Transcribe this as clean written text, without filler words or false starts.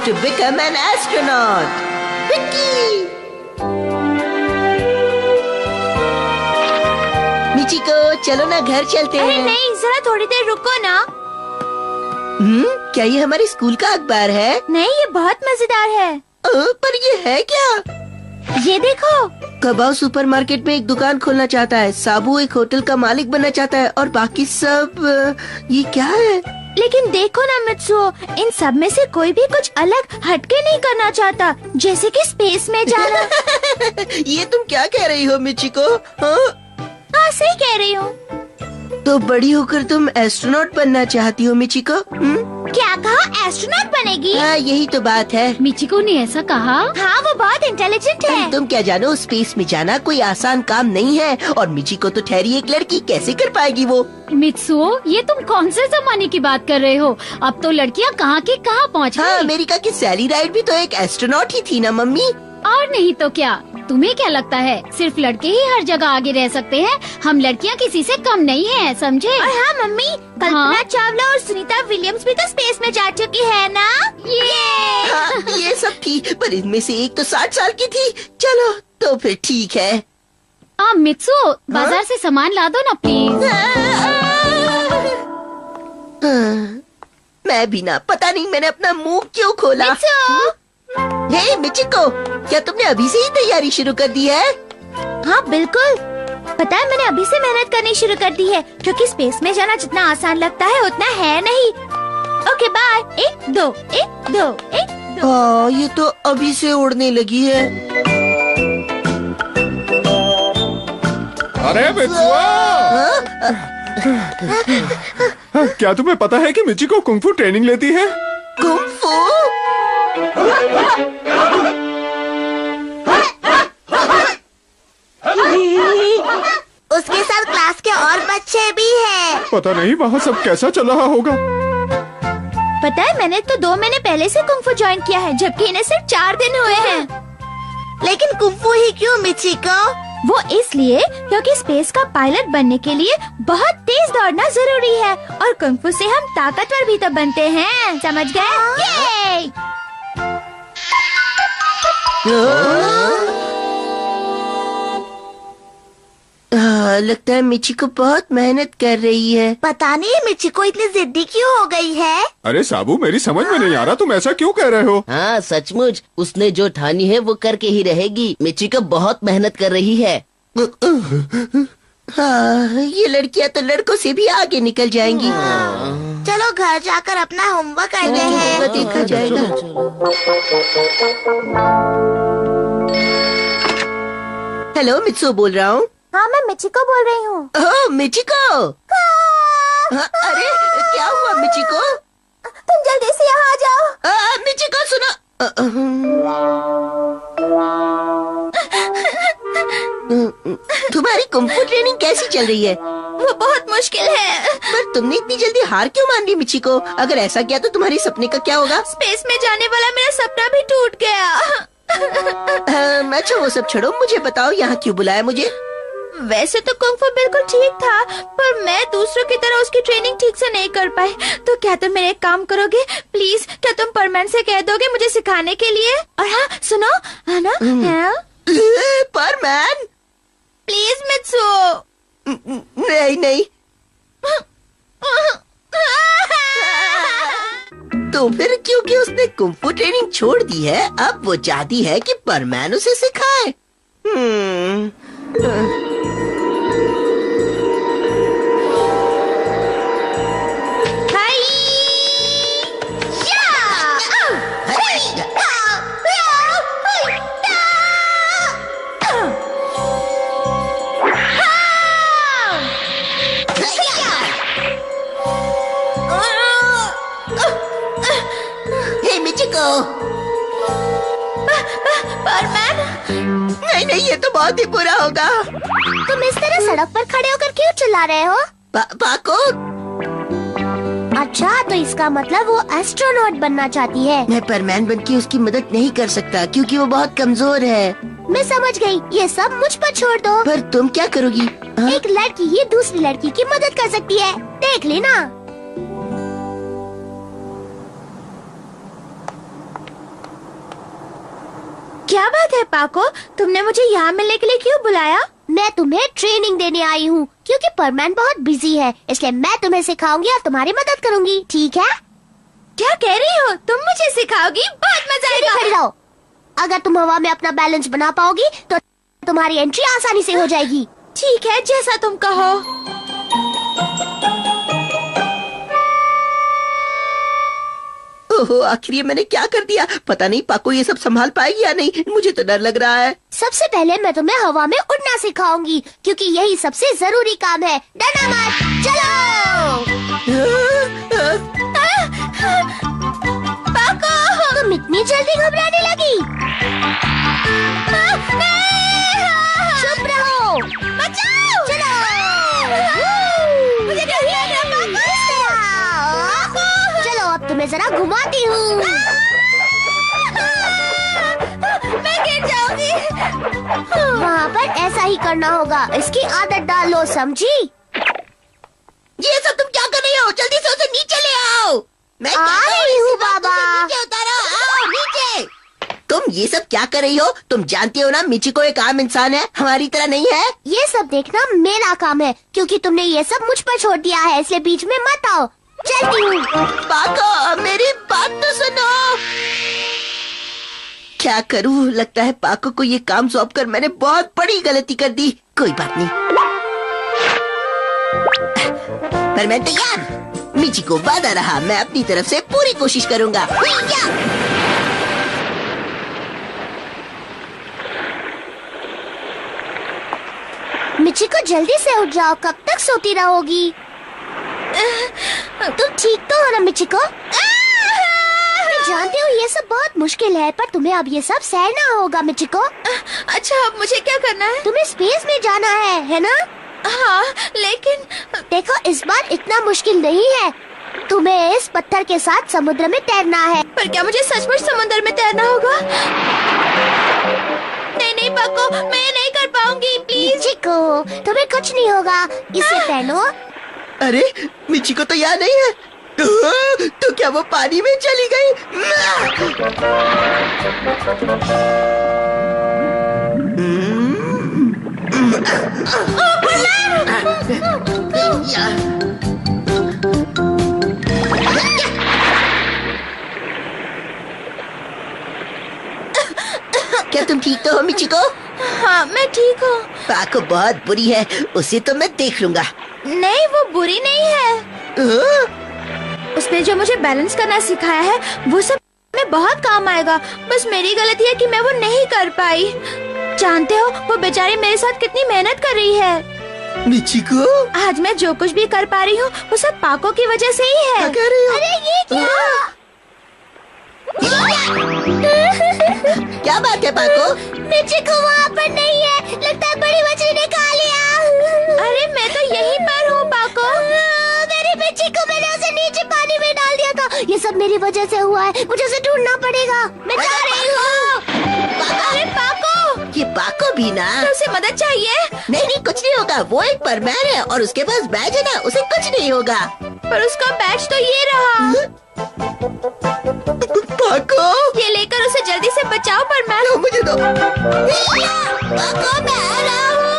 has to become an astronaut. Vicky! Michiko, चलो ना घर चलते हैं। अरे नहीं, जरा थोड़ी देर रुको ना। क्या ये हमारे स्कूल का अखबार है? नहीं, ये बहुत मजेदार है। पर ये है क्या? ये देखो। कबाव सुपरमार्केट में एक दुकान खोलना चाहता है, साबू एक होटल का मालिक बनना चाहता है और बाकी सब ये क्या है? लेकिन देखो ना मित्सुओ, इन सब में से कोई भी कुछ अलग हटके नहीं करना चाहता, जैसे कि स्पेस में जाना। ये तुम क्या कह रही हो मिचिको? हाँ, सही कह रही हूँ। तो बड़ी होकर तुम एस्ट्रोनॉट बनना चाहती हो मिचिको? क्या कहा? एस्ट्रोनॉट बनेगी? हाँ, यही तो बात है। मिचिको ने ऐसा कहा? हाँ, वो बहुत इंटेलिजेंट है। तुम क्या जानो, स्पेस में जाना कोई आसान काम नहीं है और मिचिको तो ठहरी एक लड़की, कैसे कर पाएगी वो? मित्सुओ, ये तुम कौन से जमाने की बात कर रहे हो? अब तो लड़कियाँ कहाँ की कहाँ पहुँच गई। हाँ, अमेरिका की सैली राइड भी तो एक एस्ट्रोनॉट ही थी ना मम्मी। और नहीं तो क्या, तुम्हें क्या लगता है सिर्फ लड़के ही हर जगह आगे रह सकते हैं? हम लड़कियां किसी से कम नहीं हैं, समझे? और हाँ मम्मी, कल्पना चावला और सुनीता विलियम्स भी तो स्पेस में जा चुकी है ना? हाँ, ये सब थी, पर इनमें से एक तो 60 साल की थी। चलो तो फिर ठीक है। मित्सुओ, बाजार से सामान ला दो ना प्लीज। मैं भी ना, पता नहीं मैंने अपना मुंह क्यों खोला। हे मिचिको, क्या तुमने अभी से ही तैयारी शुरू कर दी है? हाँ बिल्कुल, पता है मैंने अभी से मेहनत करनी शुरू कर दी है, क्योंकि स्पेस में जाना जितना आसान लगता है उतना है नहीं। Okay bye. 1 2 1 2 1 2। ये तो अभी से उड़ने लगी है। अरे मित्सुओ! क्या तुम्हें पता है कि मिचिको कुंग-फू ट्रेनिंग लेती है? कुंग-फू? उसके साथ क्लास के और बच्चे भी हैं। पता नहीं वहाँ सब कैसा चल रहा होगा। पता है, मैंने तो 2 महीने पहले से कुंग-फू ज्वाइन किया है, जबकि इन्हें सिर्फ 4 दिन हुए हैं। लेकिन कुंग-फू ही क्यों मिचिको? वो इसलिए क्योंकि स्पेस का पायलट बनने के लिए बहुत तेज दौड़ना जरूरी है, और कुंग-फू से हम ताकतवर भी तो बनते हैं, समझ गए? लगता है मिचिको बहुत मेहनत कर रही है। पता नहीं मिचिको इतनी जिद्दी क्यों हो गई है। अरे साबू, मेरी समझ में नहीं आ रहा, तुम ऐसा क्यों कह रहे हो? हाँ सचमुच, उसने जो ठानी है वो करके ही रहेगी। मिचिको बहुत मेहनत कर रही है। हाँ, ये लड़कियाँ तो लड़कों से भी आगे निकल जाएंगी। चलो घर जाकर अपना होमवर्क करते हैं। देखा जाएगा। हेलो, मित्सु बोल रहा हूँ। हाँ, मैं मिचिको बोल रही हूँ। ओह मिचिको! अरे क्या हुआ मिचिको? तुम जल्दी से यहाँ आ जाओ। मिचिको सुनो। तुम्हारी कुंग-फू ट्रेनिंग कैसी चल रही है? वो बहुत मुश्किल है। पर तुमने इतनी जल्दी हार क्यों मान ली मिचिको? अगर ऐसा किया तो तुम्हारे सपने का क्या होगा? स्पेस में जाने वाला मेरा सपना भी टूट गया। अच्छा वो सब छोड़ो, मुझे बताओ यहाँ क्यों बुलाया मुझे? वैसे तो कुंग-फू बिल्कुल ठीक था, पर मैं दूसरों की तरह उसकी ट्रेनिंग ठीक से नहीं कर पाई। तो क्या तुम मेरे एक काम करोगे प्लीज? क्या तुम परमैन से कह दोगे मुझे सिखाने के लिए? और हाँ सुनो, है ना? परमैन? Please Mitsuo. नहीं। तो फिर क्योंकि उसने कुंग-फू ट्रेनिंग छोड़ दी है, अब वो चाहती है कि परमैन उसे सिखाए। परमैन? नहीं, ये तो बहुत ही बुरा होगा। तुम इस तरह सड़क पर खड़े होकर क्यों चिल्ला रहे हो? पाको? अच्छा, तो इसका मतलब वो एस्ट्रोनॉट बनना चाहती है। मैं परमैन बनके उसकी मदद नहीं कर सकता क्योंकि वो बहुत कमजोर है। मैं समझ गई, ये सब मुझ पर छोड़ दो। पर तुम क्या करोगी? एक लड़की ही दूसरी लड़की की मदद कर सकती है, देख लेना। क्या बात है पाको, तुमने मुझे यहाँ मिलने के लिए क्यों बुलाया? मैं तुम्हें ट्रेनिंग देने आई हूँ क्योंकि परमैन बहुत बिजी है, इसलिए मैं तुम्हें सिखाऊंगी और तुम्हारी मदद करूंगी, ठीक है? क्या कह रही हो? तुम मुझे सिखाओगी? बहुत मजा आएगा। खड़ी रहो। अगर तुम हवा में अपना बैलेंस बना पाओगी तो तुम्हारी एंट्री आसानी से हो जाएगी। ठीक है, जैसा तुम कहो। ओहो, आखिर ये मैंने क्या कर दिया? पता नहीं पाको ये सब संभाल पाएगी या नहीं, मुझे तो डर लग रहा है। सबसे पहले मैं तुम्हें हवा में उड़ना सिखाऊंगी क्योंकि यही सबसे जरूरी काम है। डरना मत, चलो। पाको, तुम इतनी जल्दी घबराने लगी? चुप रहो। बचाओ। चलो। मुझे डर लग रहा है पाको। चलो अब तुम्हें जरा घुमाती हूँ। मैं गिर जाऊंगी। वहाँ पर ऐसा ही करना होगा, इसकी आदत डाल लो, समझी? ये सब तुम क्या कर रही हो? जल्दी से उसे नीचे ले आओ। मैं आ रही हूँ बाबा। नीचे उतारो, आओ नीचे। तुम ये सब क्या कर रही हो? तुम जानती हो ना मिचिको एक आम इंसान है, हमारी तरह नहीं है। ये सब देखना मेरा काम है क्योंकि तुमने ये सब मुझ पर छोड़ दिया है, इसलिए बीच में मत आओ। चलती हूँ। पाको, मेरी बात तो सुनो। क्या करूँ? लगता है पाको को ये काम सौंप कर मैंने बहुत बड़ी गलती कर दी। कोई बात नहीं, पर मैं तैयार। मिचिको वादा रहा, मैं अपनी तरफ से पूरी कोशिश करूँगा। मिचिको जल्दी से उठ जाओ, कब तक सोती रहोगी? तुम ठीक तो हो ना मिचिको? मैं जानती हूँ ये सब बहुत मुश्किल है, पर तुम्हें अब ये सब सहना होगा मिचिको। अच्छा, अब मुझे क्या करना है? तुम्हें स्पेस में जाना है ना? हाँ, लेकिन देखो इस बार इतना मुश्किल नहीं है, तुम्हें इस पत्थर के साथ समुद्र में तैरना है। पर क्या मुझे सचमुच समुद्र में तैरना होगा? नहीं नहीं पाको, मैं ये नहीं कर पाऊंगी, प्लीज। मिचिको, तुम्हें कुछ नहीं होगा, इसे पहनो। अरे मिचिको तो यहाँ नहीं है। तो क्या वो पानी में चली गई? क्या तुम ठीक तो हो मिचिको? हाँ, मैं ठीक हूँ। पाको बहुत बुरी है, उसे तो मैं देख लूंगा। नहीं, वो बुरी नहीं है। उसने जो मुझे बैलेंस करना सिखाया है वो सब में बहुत काम आएगा। बस मेरी गलती है कि मैं वो नहीं कर पाई। जानते हो वो बेचारी मेरे साथ कितनी मेहनत कर रही है। मिचिको, आज मैं जो कुछ भी कर पा रही हूँ वो सब पाको की वजह से ही है। क्या कह रही हो? अरे ये क्या? क्या बात है पाको? मिचिको वहाँ पर नहीं है, लगता है बड़ी मछली ने खा लिया। अरे मैं तो यहीं पर हूँ पाको। मेरी मिचिको, मैंने उसे नीचे पानी में डाल दिया था। ये सब मेरी वजह से हुआ है, मुझे उसे ढूंढना पड़ेगा। मैं जा रही हूँ। अरे पाको, ये पाको भी ना। तो उसे मदद चाहिए। नहीं नहीं, कुछ नहीं होगा, वो एक परमैन है और उसके पास बैज है ना, उसे कुछ नहीं होगा। पर उसका बैच तो ये रहा। पाको, ये लेकर उसे जल्दी से बचाओ परमैन। मुझे दो। पाको, मैं आ रहा हूँ।